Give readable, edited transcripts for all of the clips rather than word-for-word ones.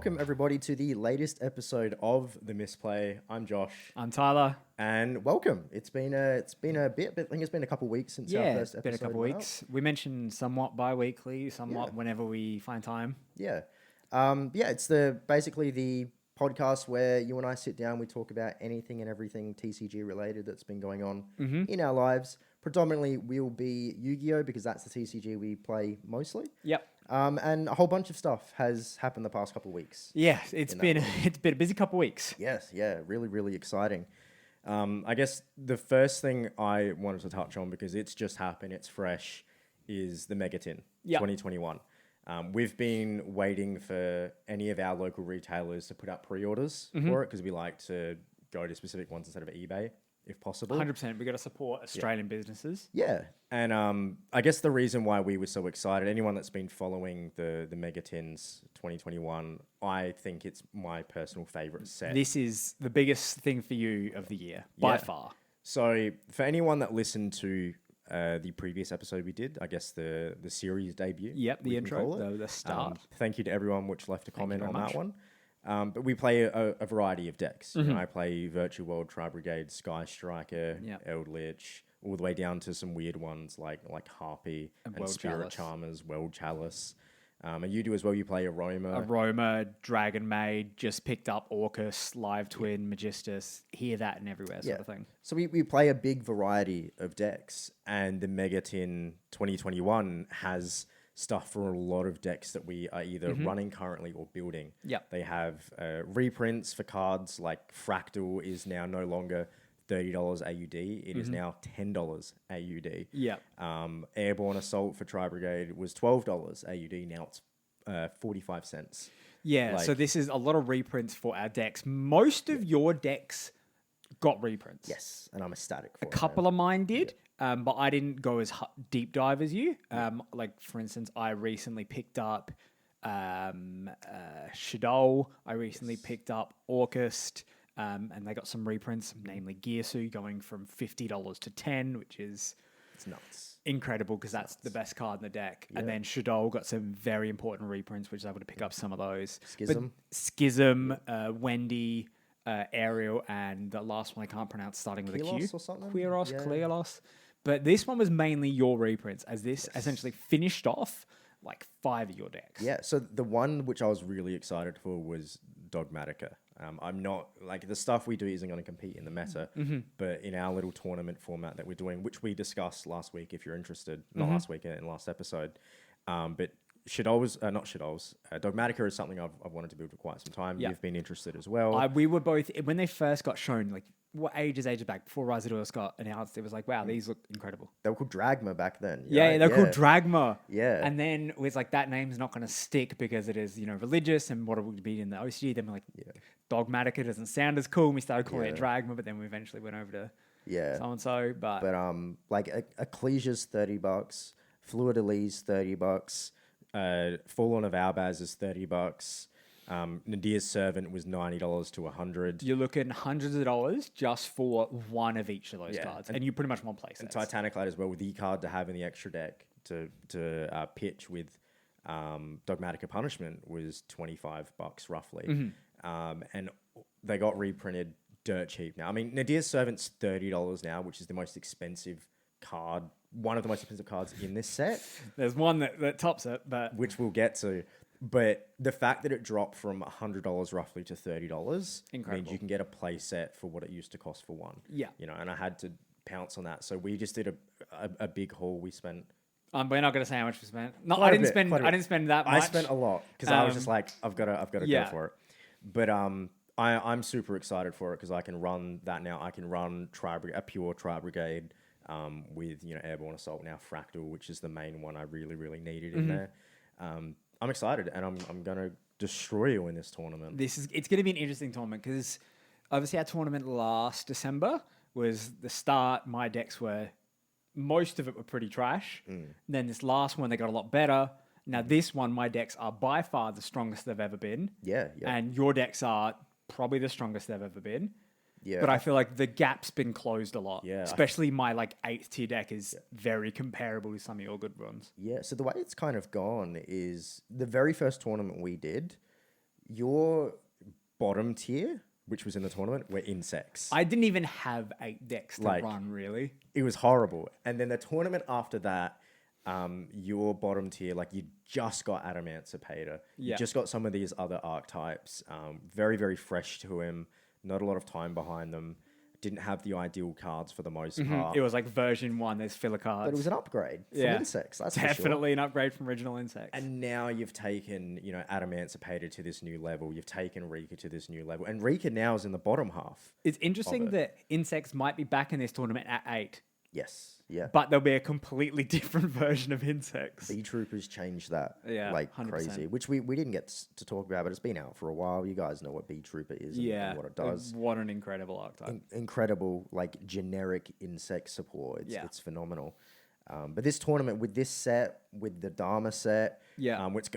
welcome everybody to the latest episode of the Misplay. I'm Josh, I'm Tyler. and welcome. It's been a bit, but I think it's been a couple of weeks since our first episode. Been a couple went weeks. We mentioned somewhat bi-weekly, somewhat whenever we find time. Yeah, it's basically the podcast where you and I sit down, we talk about anything and everything TCG related that's been going on in our lives. Predominantly, we'll be Yu-Gi-Oh because that's the TCG we play mostly. Yep. And a whole bunch of stuff has happened the past couple of weeks. Yeah, it's been a busy couple of weeks. Yes, yeah, really, really exciting. I guess the first thing I wanted to touch on, because it's just happened, it's fresh, is the Megatin 2021. We've been waiting for any of our local retailers to put up pre-orders for it, because we like to go to specific ones instead of eBay, if possible. 100%. We've got to support Australian businesses. Yeah. And I guess the reason why we were so excited, anyone that's been following the Megatins 2021, I think it's my personal favorite set. This is the biggest thing for you of the year, by far. So for anyone that listened to the previous episode we did, I guess the series debut. Yep, the intro, the start. Thank you to everyone which left a comment on that one. But we play a variety of decks. You know, I play Virtual World, Tri-Brigade, Sky Striker, Eldritch, all the way down to some weird ones like Harpy and Spirit Charmers, World Chalice. And you do as well, you play Aroma, Dragon Maid, just picked up Orcus, Live Twin, Magistus, here, that, and everywhere sort of thing. So we play a big variety of decks, and the Megatin 2021 has stuff for a lot of decks that we are either running currently or building. Yep. They have reprints for cards like Fractal is now no longer $30 AUD. It is now $10 AUD. Yep. Airborne Assault for Tri-Brigade was $12 AUD. Now it's 45 cents. Yeah, so this is a lot of reprints for our decks. Most of your decks got reprints. Yes, and I'm ecstatic for it. A couple of mine did. But I didn't go as deep dive as you. Like, for instance, I recently picked up Shadow. I recently picked up Orcus. And they got some reprints, namely Gearsu, going from $50 to $10, which is nuts. Incredible, because that's the best card in the deck. Yeah. And then Shadow got some very important reprints, which I was able to pick up some of those. Schism, Wendy, Ariel, and the last one I can't pronounce, starting with a Q. Or something? Queelos. But this one was mainly your reprints, as this essentially finished off like 5 of your decks. Yeah, so the one which I was really excited for was Dogmatica. I'm not, like, the stuff we do isn't going to compete in the meta, but in our little tournament format that we're doing, which we discussed last week, if you're interested, not last week, in last episode, but Dogmatica is something I've wanted to build for quite some time. You've been interested as well. We were both, when they first got shown, like, what ages back, before Rise of Duels got announced, it was like, wow, these look incredible. They were called Dragma back then. Yeah, they were called Dragma. Yeah. And then it was like, that name's not going to stick because it is, religious, and what it would be in the OCG. Then we're like, Dogmatica doesn't sound as cool. And we started calling it Dragma, but then we eventually went over to so-and-so. But like, Ecclesia's $30, Fleur de Lis $30, Fallen of Albaz is $30. Nadir's Servant was $90 to $100. You're looking hundreds of dollars just for one of each of those cards, and you pretty much one place. And Titanic Light as well, with the card to have in the extra deck to pitch with Dogmatica Punishment was $25 roughly, and they got reprinted dirt cheap now. I mean, Nadir's Servant's $30 now, which is the most expensive card. One of the most expensive cards in this set. There's one that tops it, but which we'll get to. But the fact that it dropped from $100 roughly to $30 means you can get a play set for what it used to cost for one. Yeah. And I had to pounce on that. So we just did a big haul. We spent... we're not going to say how much we spent. No, I didn't spend that much. I spent a lot because I was just like, I've got to go for it. But I'm super excited for it because I can run that now. I can run a pure Tri-Brigade with Airborne Assault now, Fractal, which is the main one I really, really needed in there. I'm excited, and I'm going to destroy you in this tournament. It's going to be an interesting tournament because obviously our tournament last December was the start. My decks most of it were pretty trash. Then this last one, they got a lot better. Now this one, my decks are by far the strongest they've ever been. Yeah. And your decks are probably the strongest they've ever been. Yeah. But I feel like the gap's been closed a lot. Yeah. Especially my 8th tier deck is very comparable to some of your good runs. Yeah. So the way it's kind of gone is the very first tournament we did, your bottom tier, which was in the tournament, were insects. I didn't even have 8 decks to run, really. It was horrible. And then the tournament after that, your bottom tier, like you just got Adamancipator. You just got some of these other archetypes. Very, very fresh to him. Not a lot of time behind them. Didn't have the ideal cards for the most part. It was like version 1, there's filler cards. But it was an upgrade from insects. That's definitely an upgrade from original insects. And now you've taken, Adamancipator to this new level. You've taken Rika to this new level. And Rika now is in the bottom half. It's interesting that insects might be back in this tournament at 8. Yes, yeah. But there'll be a completely different version of insects. B Troopers changed that like 100%. crazy, which we didn't get to talk about, but it's been out for a while. You guys know what B Trooper is and what it does. What an incredible archetype. Incredible, like generic insect support. It's phenomenal. But this tournament with this set, with the Dharma set,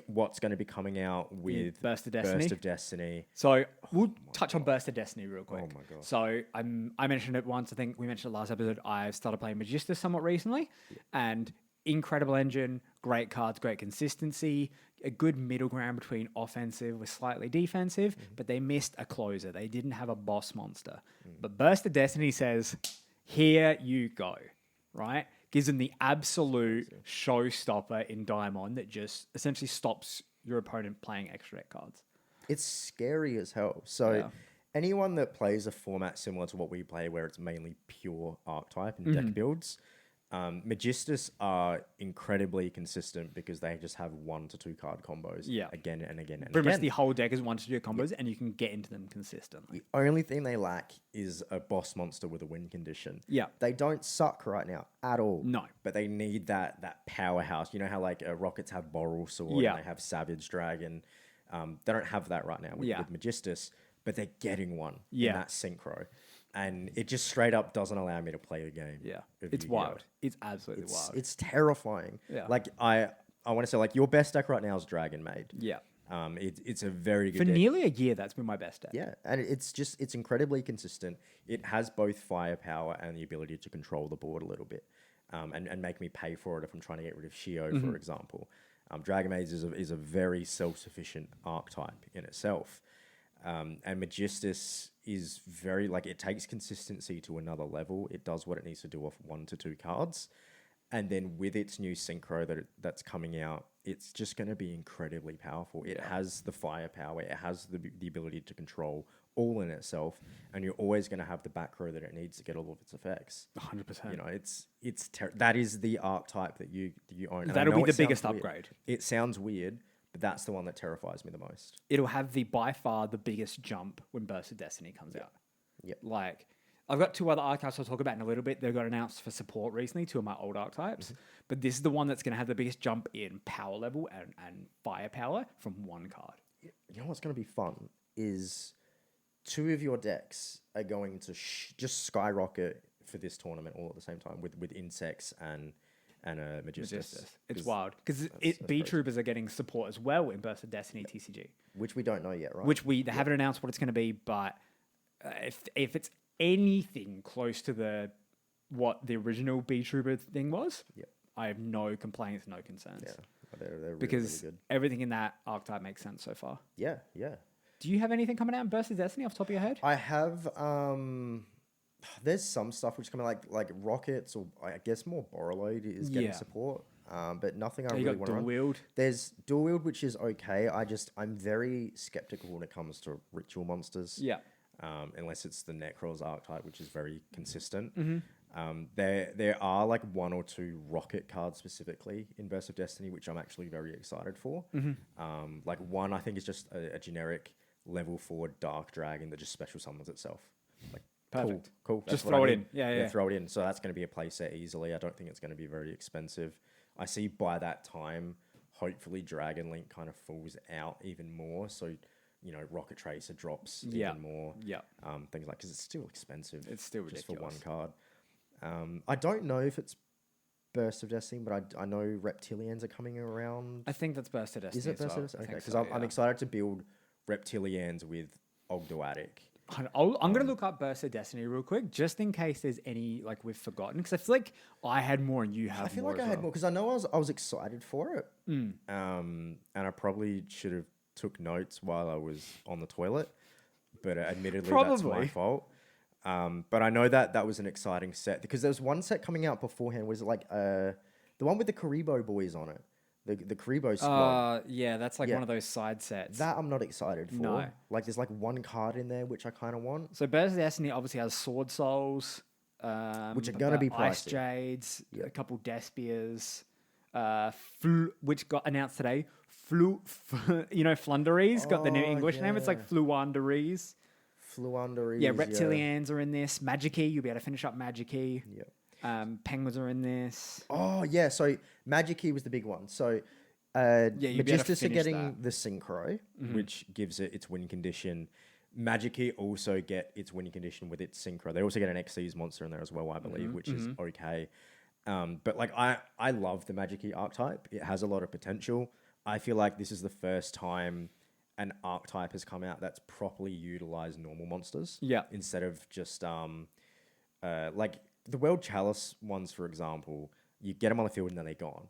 what's going to be coming out with Burst of Destiny. So we'll touch on Burst of Destiny real quick. Oh my god! So I mentioned it once. I think we mentioned it last episode. I've started playing Magistus somewhat recently, and incredible engine, great cards, great consistency, a good middle ground between offensive with slightly defensive. But they missed a closer. They didn't have a boss monster. But Burst of Destiny says, "Here you go," right? Gives them the absolute showstopper in Diamond that just essentially stops your opponent playing extra deck cards. It's scary as hell. So anyone that plays a format similar to what we play, where it's mainly pure archetype and deck builds, Magistus are incredibly consistent because they just have 1 to 2 card combos again and again and Pretty again. much the whole deck is 1 to 2 combos and you can get into them consistently. The only thing they lack is a boss monster with a win condition. Yeah. They don't suck right now at all. No. But they need that powerhouse. You know how like Rockets have Boral Sword and they have Savage Dragon. They don't have that right now with Magistus, but they're getting one in that synchro. And it just straight up doesn't allow me to play the game. Yeah. It's wild. It's absolutely wild. It's terrifying. Yeah. Like I want to say like your best deck right now is Dragon Maid. Yeah. It's a very good For deck. nearly a year, that's been my best deck. Yeah, and it's incredibly consistent. It has both firepower and the ability to control the board a little bit, and make me pay for it if I'm trying to get rid of Shio, for example. Dragon Maid is a very self-sufficient archetype in itself. And Magistus is very, like, it takes consistency to another level. It does what it needs to do off 1 to 2 cards. And then with its new synchro that's coming out, it's just going to be incredibly powerful. It has the firepower. It has the ability to control all in itself. And you're always going to have the back row that it needs to get all of its effects. 100%. You know, that is the archetype that you own. That'll be the biggest upgrade. It sounds weird, but that's the one that terrifies me the most. It'll have by far the biggest jump when Burst of Destiny comes out. Yep. Like, I've got 2 other archetypes I'll talk about in a little bit. They got announced for support recently, 2 of my old archetypes. But this is the one that's going to have the biggest jump in power level and firepower from 1 card. You know what's going to be fun is 2 of your decks are going to just skyrocket for this tournament all at the same time with insects and Magistus. It's wild because B Troopers are getting support as well in Burst of Destiny TCG, which we don't know yet, right? Which they haven't announced what it's going to be, but if it's anything close to what the original B Trooper thing was, I have no complaints, no concerns. Yeah, they're really, because really good. Everything in that archetype makes sense so far. Yeah. Do you have anything coming out in Burst of Destiny off the top of your head? I have. There's some stuff which is coming like Rockets, or I guess more Borreload is getting support. But nothing I really want to run. Dual Wield. There's Dual Wield, which is okay. I'm very skeptical when it comes to ritual monsters. Yeah. Unless it's the Necrol's archetype, which is very consistent. There are like 1 or 2 rocket cards specifically in Burst of Destiny, which I'm actually very excited for. Like one, I think is just a generic level 4 Dark Dragon that just special summons itself. Like perfect, cool. Just throw it in. Yeah. Throw it in. So that's going to be a playset easily. I don't think it's going to be very expensive. I see by that time, hopefully Dragon Link kind of falls out even more. So, you know, Rocket Tracer drops even more. Yeah. Things like, because it's still expensive. It's still just ridiculous. for 1 card. I don't know if it's Burst of Destiny, but I know Reptilians are coming around. I think that's Burst of Destiny. Is it Burst of Destiny? Okay, because I'm excited to build Reptilians with Ogdoadic. I'm going to look up Burst of Destiny real quick, just in case there's any like we've forgotten. Because I feel like I had more and you have more. I feel like I had more because I know I was excited for it. And I probably should have took notes while I was on the toilet, but admittedly that's my Probably. fault. But I know that was an exciting set because there was one set coming out beforehand. Was it like the one with the Karibo boys on it? The Karibo squad. Yeah, that's like Yeah. one of those side sets. That I'm not excited for. No. Like there's like one card in there which I kind of want. So Burst of Destiny obviously has Sword Souls, Which are gonna be Ice pricey. Jades, Yep. a couple Despias, which got announced today. Flunderies got the new Oh, English name. It's like yeah. Fluanderies. Fluanderies. Yeah, Reptilians are in this. Magikey, you'll be able to finish up Magikey. Yeah. Penguins are in this. Oh yeah, so Magic Key was the big one. So you'd be able to Magistus are finish getting that. the Synchro, which gives it its win condition. Magic Key also get its winning condition with its Synchro. They also get an Xyz monster in there as well, I believe, which is okay. But like I love the Magic Key archetype. It has a lot of potential. I feel like this is the first time an archetype has come out that's properly utilized normal monsters. Yeah. Instead of just like the World Chalice ones, for example, you get them on the field and then they're gone.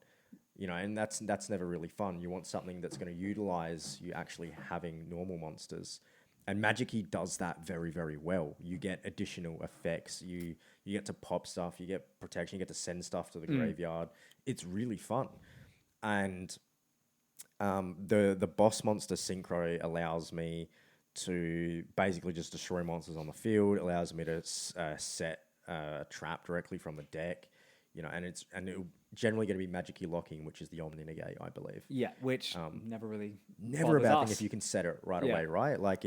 You know, and that's never really fun. You want something that's going to utilize you actually having normal monsters. And Magic Key does that very, very well. You get additional effects. You get to pop stuff. You get protection. You get to send stuff to the graveyard. It's really fun. And the boss monster Synchro allows me to basically just destroy monsters on the field. Allows me to set a trap directly from the deck. You know, and it's generally going to be Magic Key locking, which is the Omni Negate, I believe. Yeah, which never really Never a bothers bad us. thing if you can set it right Yeah. away, right? Like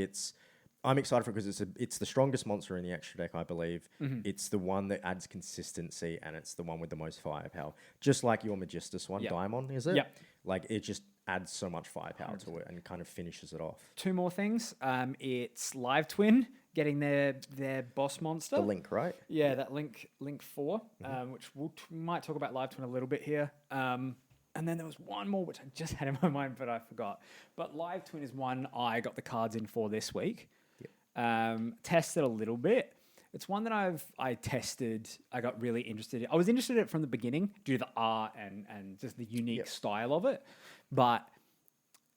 I'm excited for it because it's the strongest monster in the extra deck, I believe. It's the one that adds consistency, and it's the one with the most firepower. Just like your Magistus one, Yep. Daimon, is it? Yep. Like it just adds so much firepower to it and kind of finishes it off. Two more things. It's Live Twin getting their boss monster. The Link, right? Yeah, that Link 4, which might talk about Live Twin a little bit here. And then there was one more which I just had in my mind, but I forgot. But Live Twin is one I got the cards in for this week. Tested a little bit. It's one that I tested. I got really interested in. I was interested in it from the beginning due to the art and just the unique style of it. But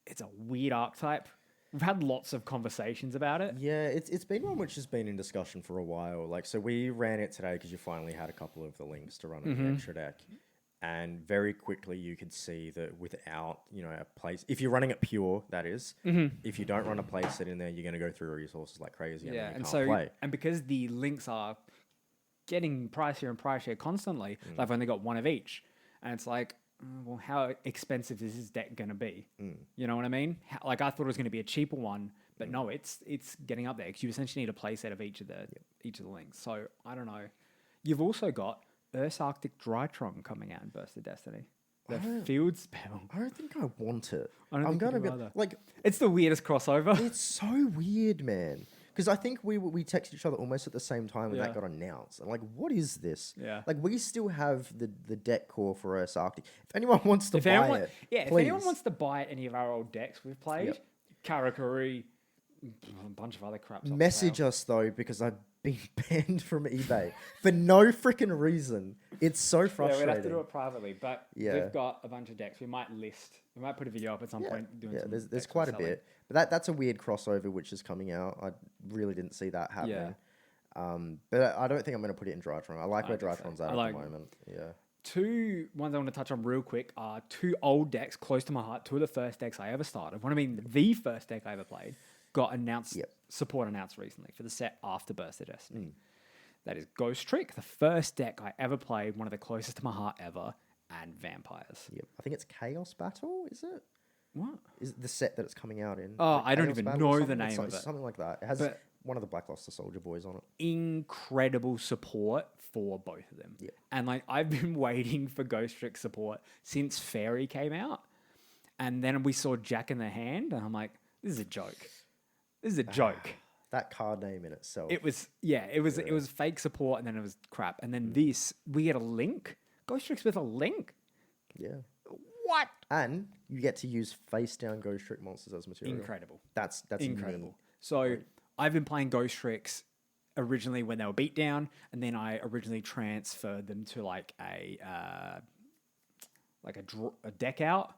it's a weird archetype. We've had lots of conversations about it. Yeah, it's been one which has been in discussion for a while. Like, so we ran it today because you finally had a couple of the links to run in the extra deck. And very quickly you could see that without, a place, if you're running it pure, that is, if you don't run a place set in there, you're going to go through resources like crazy and then you and can't so play. and because the links are getting pricier and pricier constantly, I've only got one of each, and it's like, well, how expensive is this deck going to be? You know what I mean? I thought it was going to be a cheaper one, but no, it's getting up there because you essentially need a play set of each of the links. So I don't know. You've also got Earth's Arctic Drytron coming out in Burst of Destiny. The field spell. I don't think I want it. I don't I'm think I going to do be either. like, It's the weirdest crossover. it's so weird, man. Because I think we texted each other almost at the same time when Yeah. that got announced. I'm like, what is this? Yeah. Like, we still have the deck core for Earth's Arctic. If anyone wants to If buy anyone, it, if please. anyone wants to buy any of our old decks we've played, Karakuri, a bunch of other crap. Message us though, because I've been banned from eBay for no freaking reason. It's so Yeah, frustrating. we'd have to do it privately, but Yeah. we've got a bunch of decks. We might put a video up at some point doing some there's decks quite we're a selling. bit, but that's a weird crossover which is coming out. I really didn't see that happening. But I don't think I'm going to put it in Drytron. I like where think so. Drytron's I at like- the moment. Yeah. Two ones I want to touch on real quick are two old decks close to my heart. Two of the first decks I ever started. The first deck I ever played got announced, support announced recently for the set after Burst of Destiny. That is Ghostrick, the first deck I ever played, one of the closest to my heart ever, and Vampires. Yep. I think it's Chaos Battle, is it? What? Is it the set that it's coming out in? Oh, Is it I don't Chaos even Battle know or the something? name of It's it. something like that. It has But- one of the Black Luster Soldier boys on it. Incredible support for both of them. Yeah. And I've been waiting for Ghostrick support since Fairy came out. And then we saw Jack in the Hand, and I'm like, this is a joke. This is a joke. That card name in itself. It was fake support, and then it was crap. And then we get a link. Ghostrick's with a link. Yeah. What? And you get to use face down Ghostrick monsters as material. Incredible. That's Incredible. neat. So I've been playing Ghostricks originally when they were beat down, and then I originally transferred them to like a deck out,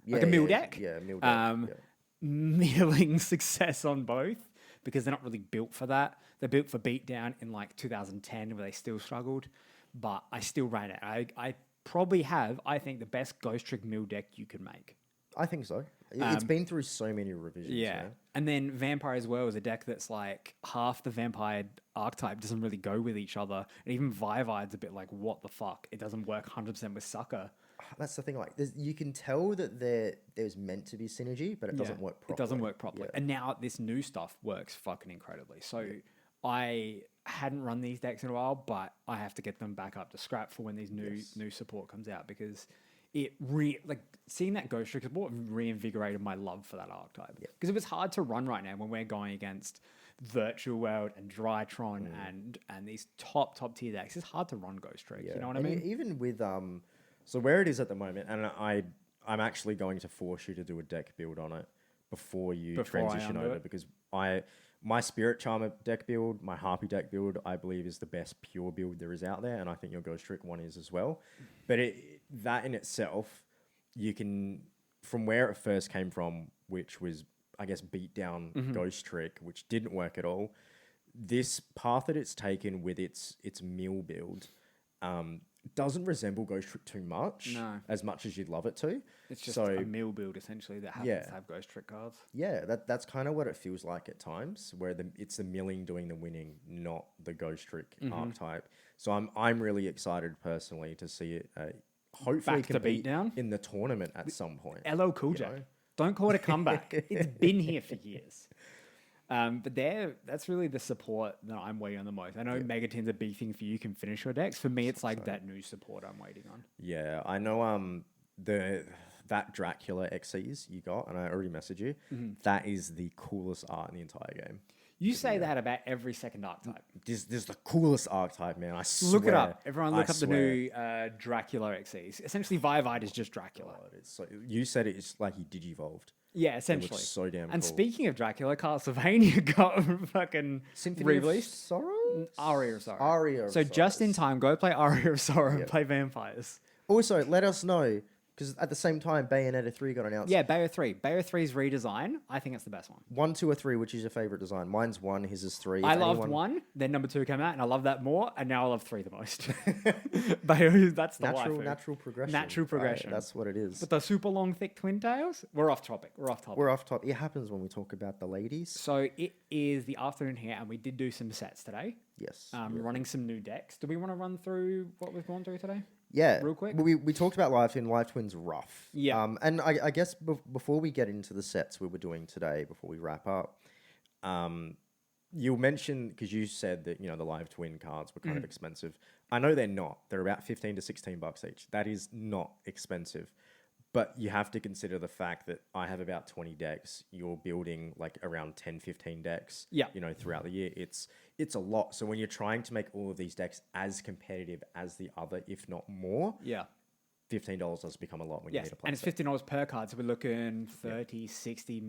like a mill deck. Yeah, mill deck. middling success on both because they're not really built for that. They're built for beatdown in like 2010 where they still struggled, but I still ran it. I probably have, I think, the best Ghostrick mill deck you can make. I think so. It's been through so many revisions. Yeah. Man. And then Vampire as well is a deck that's like half the Vampire archetype doesn't really go with each other. And even Vivide's a bit like, what the fuck? It doesn't work 100% with Sucker. That's the thing. Like, you can tell that there's meant to be synergy, but it doesn't work properly. It doesn't work properly. Yeah. And now this new stuff works fucking incredibly. So I hadn't run these decks in a while, but I have to get them back up to scrap for when these new support comes out because it like seeing that Ghostrick support reinvigorated my love for that archetype. Because it was hard to run right now when we're going against Virtual World and Drytron and these top tier decks. It's hard to run Ghostrick. You know what I mean? Even with so where it is at the moment, and I'm actually going to force you to do a deck build on it before transition over because my Spirit Charmer deck build, my Harpy deck build, I believe is the best pure build there is out there, and I think your Ghostrick one is as well. But that in itself, you can, from where it first came from, which was, I guess, beat down Ghostrick, which didn't work at all. This path that it's taken with its mill build doesn't resemble Ghostrick too much, as much as you'd love it to. It's just a mill build essentially that happens to have Ghostrick cards. Yeah, that's kind of what it feels like at times, where it's the milling doing the winning, not the Ghostrick archetype. So I'm really excited personally to see it hopefully compete down in the tournament at some point. LL Cool J. Don't call it a comeback. It's been here for years. But that's really the support that I'm waiting on the most. I know Megatin's a big thing for you, can finish your decks. For me, it's like that new support I'm waiting on. Yeah, I know that Dracula XCs you got, and I already messaged you, that is the coolest art in the entire game. You say that about every second archetype. This is the coolest archetype, man. I swear. Look it up. Everyone look up the new Dracula XCs. Essentially, Vivide is just Dracula. You said it's like he digivolved. Yeah, essentially. It looks so damn And cool. speaking of Dracula, Castlevania got fucking re-released. Of Sorrow? Aria of Sorrow. Aria of Sorrow. Just in time, go play Aria of Sorrow and play Vampires. Also, let us know, because at the same time, Bayonetta 3 got announced. Yeah, Bayo 3. Bayo 3's redesign, I think it's the best one. 1, 2, or 3, which is your favorite design? Mine's 1, his is 3. I loved 1, then number 2 came out, and I love that more, and now I love 3 the most. Bayo, that's the natural progression. Natural progression. Right, that's what it is. But the super long, thick twin tails, we're off topic. We're off topic. It happens when we talk about the ladies. So it is the afternoon here, and we did do some sets today. Yes. Running some new decks. Do we want to run through what we've gone through today? Yeah, real quick. We talked about Live Twin. Live Twin's rough. Yeah. And I guess before we get into the sets we were doing today, before we wrap up, you mentioned, because you said that the Live Twin cards were kind of expensive. I know they're not. They're about $15 to $16 each. That is not expensive. But you have to consider the fact that I have about 20 decks. You're building like around 10, 15 decks, throughout the year. It's a lot. So when you're trying to make all of these decks as competitive as the other, if not more, $15 does become a lot when you need a play. And it's $15 per card. So we're looking 30, 60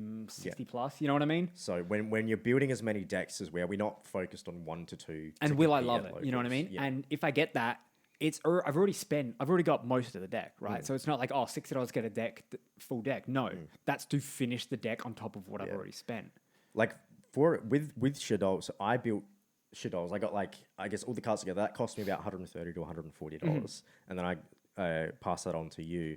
plus. You know what I mean? So when you're building as many decks as we're not focused on 1 to 2. And will I love it? You know what I mean? Yeah. And if I get that, I've already got most of the deck, right? So it's not like, $60 get a deck, full deck. No, that's to finish the deck on top of what I've already spent. Like with Shadow, so I built Shadows. I got I guess all the cards together. That cost me about $130 to $140, and then I passed that on to you.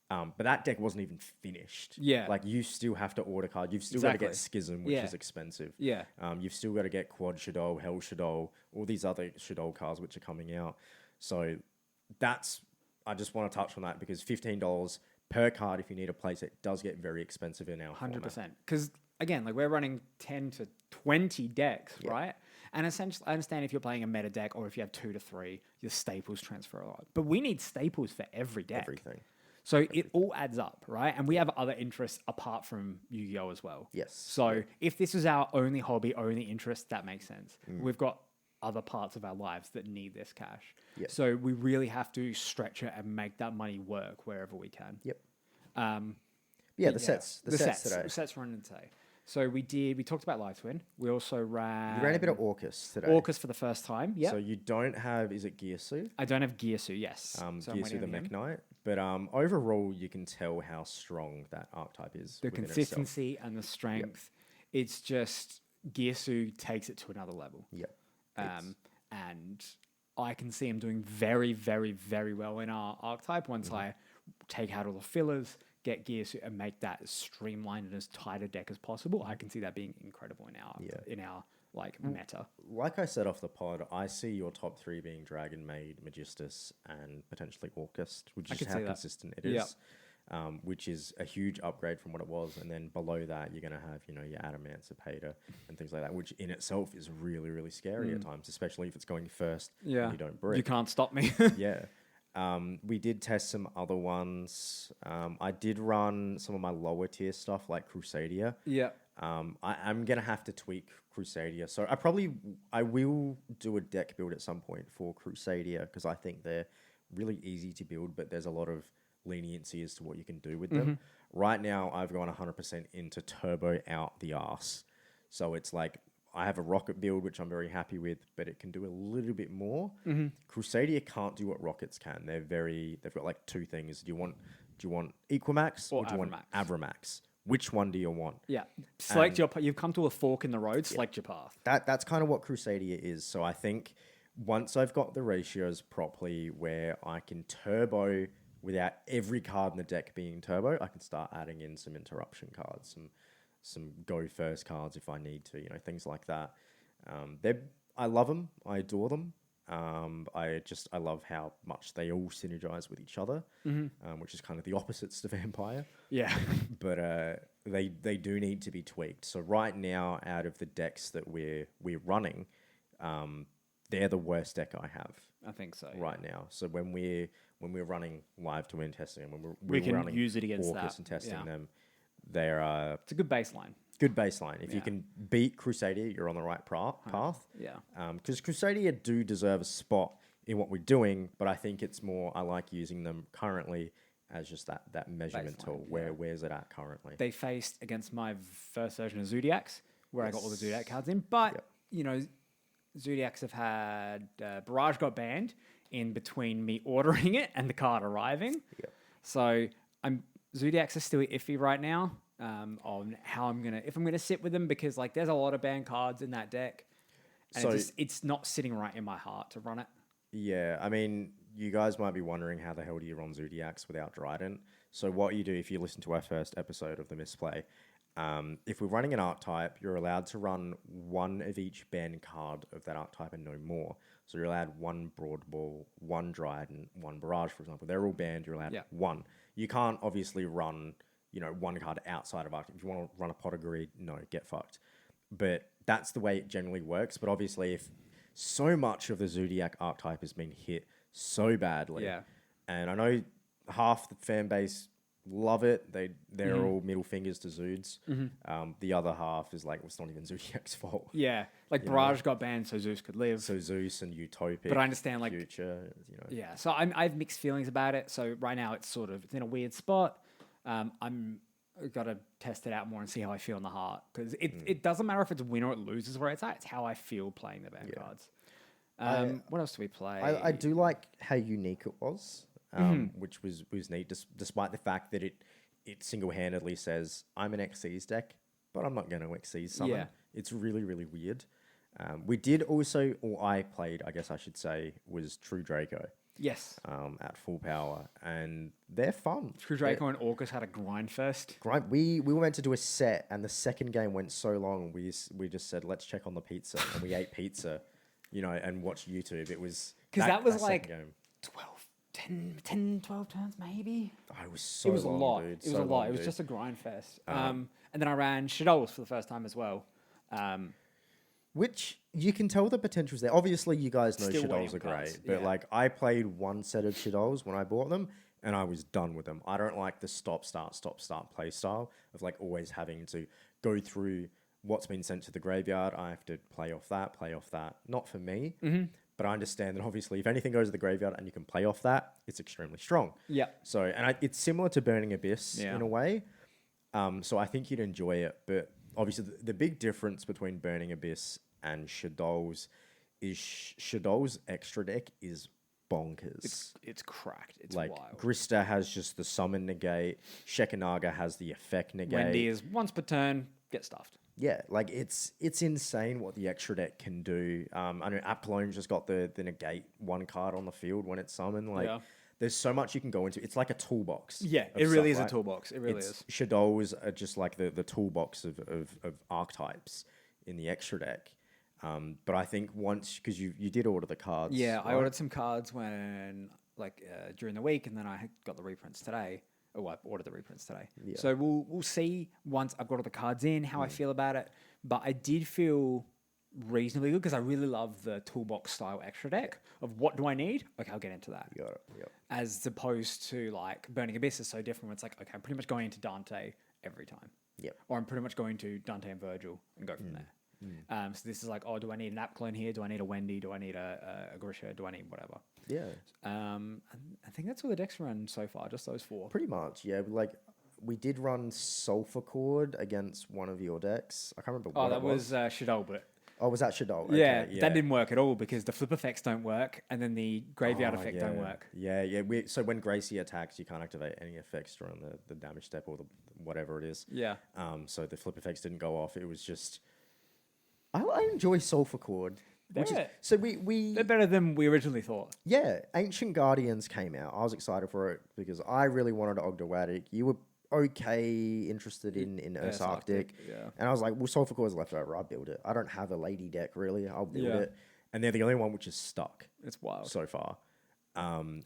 But that deck wasn't even finished. Yeah, like you still have to order cards. You've still got to get Schism, which is expensive. Yeah, you've still got to get Quad Shadow, Hell Shadow, all these other Shadow cards which are coming out. So I just want to touch on that because $15 per card if you need a playset does get very expensive in our 100%. Because again, we're running 10 to 20 decks, right? And essentially, I understand if you're playing a meta deck or if you have 2 to 3, your staples transfer a lot. But we need staples for every deck. Everything. So it all adds up, right? And we have other interests apart from Yu-Gi-Oh as well. Yes. So if this is our only hobby, only interest, that makes sense. We've got other parts of our lives that need this cash. Yep. So we really have to stretch it and make that money work wherever we can. Yep. The sets. The sets today. The sets running today. So we talked about Live Twin. We also ran... You ran a bit of Orcus today. Orcus for the first time, yeah. So you don't have, is it Gearsu? I don't have Gearsu, yes. So Gearsu the Mech Knight. But overall, you can tell how strong that archetype is. The consistency and the strength. Yep. It's just... Gearsu takes it to another level. Yeah. And I can see him doing very, very, very well in our archetype once I take out all the fillers, get Gearsu, and make that as streamlined and as tight a deck as possible. I can see that being incredible in our like meta. Like I said off the pod, I see your top 3 being Dragon Maid, Magistus, and potentially Orcus, which is how consistent it is. Yep. Which is a huge upgrade from what it was. And then below that, you're going to have, your Adamancipator and things like that, which in itself is really, really scary at times, especially if it's going first and you don't brick. You can't stop me. Yeah. We did test some other ones. I did run some of my lower tier stuff like Crusadia. Yeah. I'm going to have to tweak Crusadia. So I will do a deck build at some point for Crusadia because I think they're really easy to build, but there's a lot of leniency as to what you can do with them. Right now, I've gone 100% into turbo out the arse. So it's like I have a rocket build, which I'm very happy with, but it can do a little bit more. Crusadia can't do what rockets can. They've got like 2 things. Do you want Equimax or do you want Avramax? Which one do you want? Yeah. Select you've come to a fork in the road, select your path. That's kind of what Crusadia is. So I think once I've got the ratios properly where I can turbo without every card in the deck being turbo, I can start adding in some interruption cards, some go first cards if I need to, things like that. I love them. I adore them. I love how much they all synergize with each other, which is kind of the opposites to Vampire. Yeah. But they do need to be tweaked. So right now, out of the decks that we're running, they're the worst deck I have. I think so. Right now. So when we're running Live to Win testing and when we can running use it against Orcus that and testing them, they're it's a good baseline. Good baseline. If you can beat Crusadia, you're on the right path. Yeah. Because Crusadia do deserve a spot in what we're doing, but I think it's more, I like using them currently as just that measurement tool. Where's it at currently? They faced against my first version of Zodiacs, where I got all the Zodiac cards in, but, Zodiacs have had Barrage got banned in between me ordering it and the card arriving. Yep. So Zodiacs are still iffy right now on how if I'm gonna sit with them because there's a lot of banned cards in that deck, and it's not sitting right in my heart to run it. Yeah, I mean, you guys might be wondering how the hell do you run Zodiacs without Dryden? So what you do if you listen to our first episode of the Misplay. If we're running an archetype, you're allowed to run one of each banned card of that archetype and no more. So you're allowed 1 Broad Ball, 1 Dryden, 1 Barrage, for example. They're all banned. You're allowed 1. You can't obviously run, 1 card outside of archetype. If you want to run a Pot of Greed, no, get fucked. But that's the way it generally works. But obviously, if so much of the Zodiac archetype has been hit so badly, and I know half the fan base love it. They're all middle fingers to Zoods. The other half is it's not even Zodiac's fault. Yeah, Barrage got banned so Zeus could live. So Zeus and Utopic. But I understand Future. Yeah, so I have mixed feelings about it. So right now it's it's in a weird spot. I've got to test it out more and see how I feel in the heart because it doesn't matter if it's a win or it loses where it's at. It's how I feel playing the banned cards. What else do we play? I do like how unique it was. Which was neat, despite the fact that it single-handedly says, I'm an Xyz deck, but I'm not going to Xyz summon. Yeah. It's really, really weird. We did also, or I played, I guess I should say, was True Draco. Yes. At full power, and they're fun. True Draco and Orcus had a grind fest. We were meant to do a set, and the second game went so long, we just said, let's check on the pizza, and we ate pizza, and watched YouTube. It was... Because that was 12 turns maybe. Oh, it was so It was long, a lot. dude. It was a lot. It was just a grind fest. And then I ran Shadows for the first time as well. Which you can tell the potential's there. Obviously, you guys know Shadows are great. But I played one set of Shadows when I bought them and I was done with them. I don't like the stop, start play style of always having to go through what's been sent to the graveyard. I have to play off that. Not for me. But I understand that obviously if anything goes to the graveyard and you can play off that, it's extremely strong. Yeah. So, it's similar to Burning Abyss in a way. So I think you'd enjoy it. But obviously the big difference between Burning Abyss and Shadol's is Shadol's extra deck is bonkers. It's cracked. It's like wild. Grista has just the summon negate. Shekanaga has the effect negate. Wendy is once per turn, get stuffed. Yeah, like it's insane what the extra deck can do. I know Apollone's just got the negate one card on the field when it's summoned. Like there's so much you can go into. It's like a toolbox. Yeah, it really is a toolbox. It really is. Shadows are just like the toolbox of archetypes in the extra deck. But I think once, because you did order the cards. Yeah, right? I ordered some cards when during the week, and then I got the reprints today. Oh, I ordered the reprints today. Yeah. So we'll see once I've got all the cards in how I feel about it. But I did feel reasonably good because I really love the toolbox style extra deck of what do I need? Okay, I'll get into that. You got it. Yep. As opposed to like Burning Abyss is so different. Where it's like, okay, I'm pretty much going into Dante every time. Yep. Or I'm pretty much going to Dante and Virgil and go from there. So this is like, oh, do I need an app clone here? Do I need a Wendy? Do I need a Grisha? Do I need whatever? Yeah. I think that's all the decks run so far, just those 4. Pretty much, yeah. Like we did run Sulfur Chord against one of your decks. I can't remember what that was Shadol, but... Oh, was that Shadol? Yeah, that didn't work at all because the flip effects don't work and then the graveyard effect don't work. Yeah. So when Gracie attacks, you can't activate any effects during the damage step or the whatever it is. Yeah. So the flip effects didn't go off. It was just... I enjoy Sulfur Chord. They're better than we originally thought. Yeah, Ancient Guardians came out. I was excited for it because I really wanted Ogdoadic. You were interested in Earth Arctic. Yeah. And I was like, well, Sulfur Chord's left over. I'll build it. I don't have a lady deck, really. I'll build it. And they're the only one which is stuck. It's wild. So far.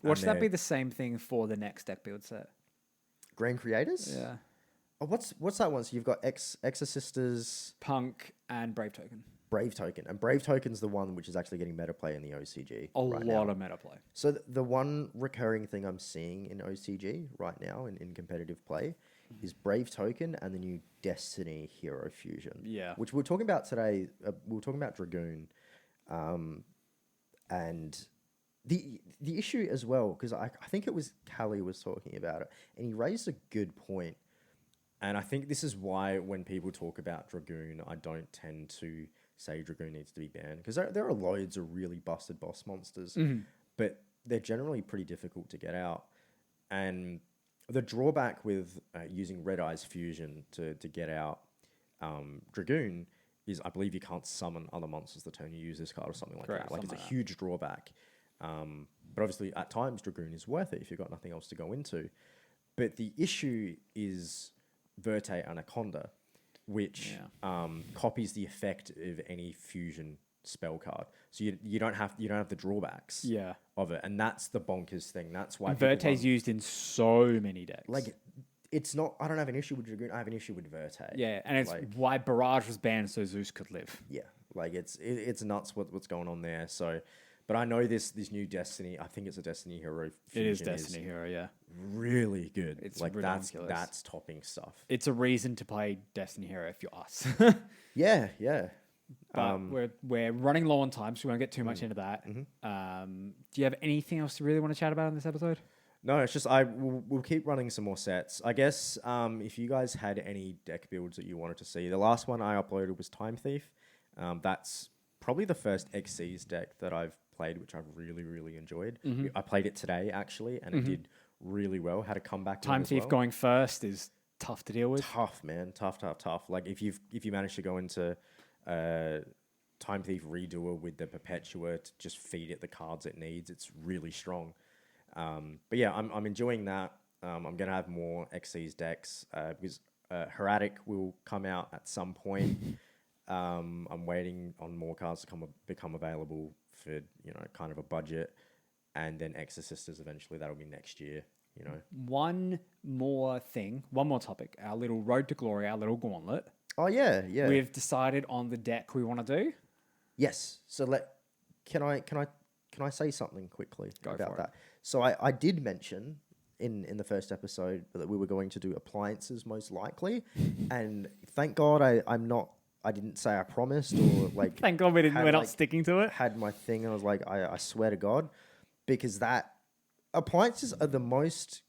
Watch that be the same thing for the next deck build set. Grand Creators? Yeah. Oh, what's that one? So you've got Exorcisters... Punk and Brave Token. Brave Token. And Brave Token's the one which is actually getting meta play in the OCG. A lot of meta play. So the one recurring thing I'm seeing in OCG right now in competitive play is Brave Token and the new Destiny Hero Fusion. Yeah. Which we were talking about today. We were talking about Dragoon. And the issue as well, because I think it was Callie was talking about it, and he raised a good point. And I think this is why when people talk about Dragoon, I don't tend to say Dragoon needs to be banned. Because there are loads of really busted boss monsters, but they're generally pretty difficult to get out. And the drawback with using Red Eyes Fusion to get out Dragoon is I believe you can't summon other monsters the turn you use this card or something like that. Like it's a huge drawback. But obviously at times Dragoon is worth it if you've got nothing else to go into. But the issue is Verte Anaconda, which copies the effect of any fusion spell card. So you don't have the drawbacks of it, and that's the bonkers thing. That's why Verte's used in so many decks. Like it's not. I don't have an issue with Dragoon. I have an issue with Verte. Yeah, and it's like, why Barrage was banned so Zeus could live. Yeah, like it's nuts what's going on there. So. But I know this new Destiny. I think it's a Destiny Hero. It is Destiny Hero, yeah. Really good. It's like ridiculous. that's topping stuff. It's a reason to play Destiny Hero if you're us. Yeah. But we're running low on time, so we won't get too much into that. Do you have anything else you really want to chat about in this episode? No, it's just we'll keep running some more sets. I guess if you guys had any deck builds that you wanted to see, the last one I uploaded was Time Thief. That's probably the first XC's deck that I've played, which I've really, really enjoyed. I played it today, actually, and it did really well. Had a comeback. Time Thief going first is tough to deal with. Tough, man. Tough. Like, if you manage to go into Time Thief Redoer with the Perpetua to just feed it the cards it needs, it's really strong. But yeah, I'm enjoying that. I'm going to have more XC's decks because Heratic will come out at some point. I'm waiting on more cards to become available for, kind of a budget, and then Exorcisters eventually. That'll be next year, One more topic, our little Road to Glory, our little gauntlet. Oh yeah. We've decided on the deck we want to do. Yes. So can I say something quickly about that? It. So I did mention in the first episode that we were going to do appliances most likely, and thank God I didn't say I promised or like. Thank God we're not sticking to it. Had my thing and I was like, I swear to God, because that appliances are the most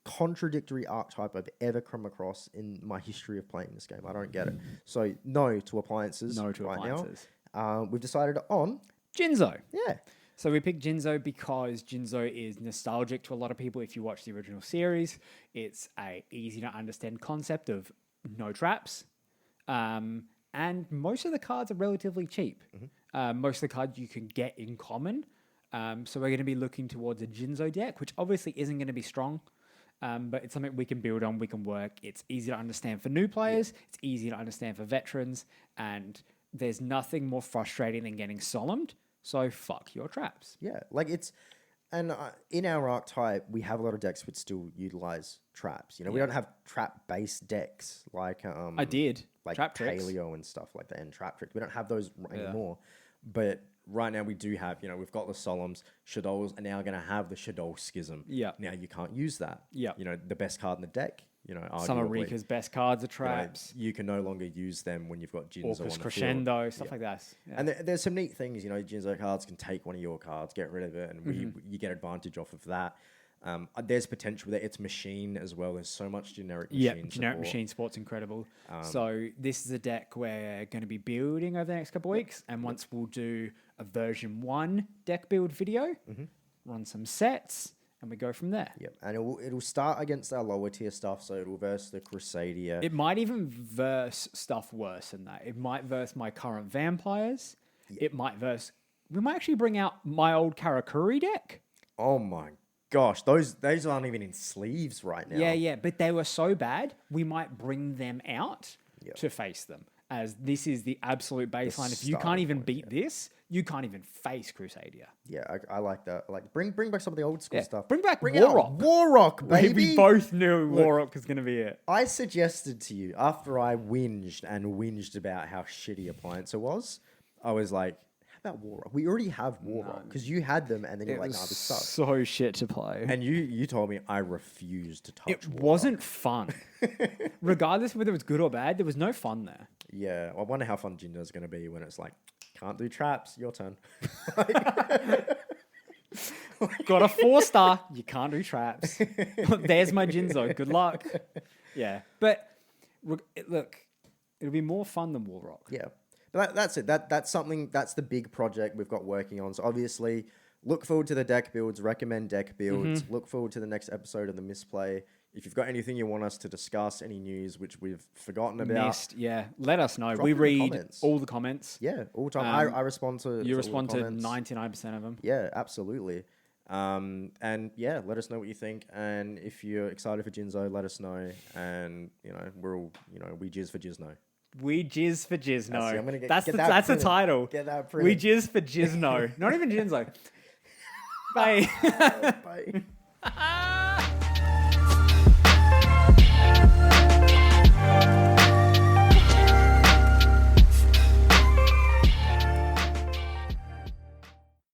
contradictory archetype I've ever come across in my history of playing this game. I don't get it. So no to appliances. No to appliances. Now. We've decided on Jinzo. Yeah. So we picked Jinzo because Jinzo is nostalgic to a lot of people. If you watch the original series, it's a easy to understand concept of no traps. And most of the cards are relatively cheap. Most of the cards you can get in common. So we're going to be looking towards a Jinzo deck, which obviously isn't going to be strong. But it's something we can build on, we can work. It's easy to understand for new players. It's easy to understand for veterans. And there's nothing more frustrating than getting solemned. So fuck your traps. Yeah, like it's... And in our archetype, we have a lot of decks which still utilize traps. You know, we don't have trap-based decks like... I did. Like Trap tricks. Paleo and stuff like that, and trap tricks. We don't have those anymore. But right now we do have, you know, we've got the Solemns. Shadows are now going to have the Shadow Schism. Yeah. Now you can't use that. Yeah. You know, the best card in the deck, you know, Some of arguably, Rika's best cards are traps. You can no longer use them when you've got Jinzo Orcus on the Crescendo, field. stuff like that. Yeah. And there's some neat things, you know, Jinzo cards can take one of your cards, get rid of it, and you get advantage off of that. There's potential there. It's machine as well. There's so much generic machine generic support. machine support's incredible. So this is a deck we're going to be building over the next couple of weeks, and once we'll do a version 1 deck build video, run some sets, and we go from there. Yep, and it'll start against our lower tier stuff, so it'll verse the Crusadia. It might even verse stuff worse than that. It might verse my current vampires. It might verse... We might actually bring out my old Karakuri deck. Oh my gosh, those aren't even in sleeves right now. Yeah, but they were so bad, we might bring them out to face them. As this is the absolute baseline. If you can't even beat this, you can't even face Crusadia. Yeah, I like that. Like bring back some of the old school stuff. Bring back out Warrock. Warrock, baby. We both knew Warrock was going to be it. I suggested to you, after I whinged about how shitty Appliancer was, I was like, how about Warrock? We already have Warrock, because you had them, and then you're like, nah, this sucks. So shit to play. And you told me I refused to touch It Warrock. wasn't fun. Regardless of whether it was good or bad, there was no fun there. Yeah, I wonder how fun Jizno's going to be when it's like, can't do traps, your turn. Got a 4-star, you can't do traps. There's my Jizno, good luck. Yeah, but look, it'll be more fun than Warrock. Yeah, but that's it. That's something, that's the big project we've got working on. So obviously, look forward to the deck builds, recommend deck builds, look forward to the next episode of the Misplay. If you've got anything you want us to discuss, any news which we've forgotten about, let us know. Drop We in the read comments. all the comments. Yeah, all the time. I respond to You all respond the to comments. 99% of them. Yeah, absolutely. And yeah, let us know what you think. And if you're excited for Jinzo, let us know. And you know, we're all, you know, we jizz for Jizno. We jizz for Jizno. I'm gonna that's get the printed. title. Get that We printed. jizz for Jizno. Not even Jinzo. Bye. Bye.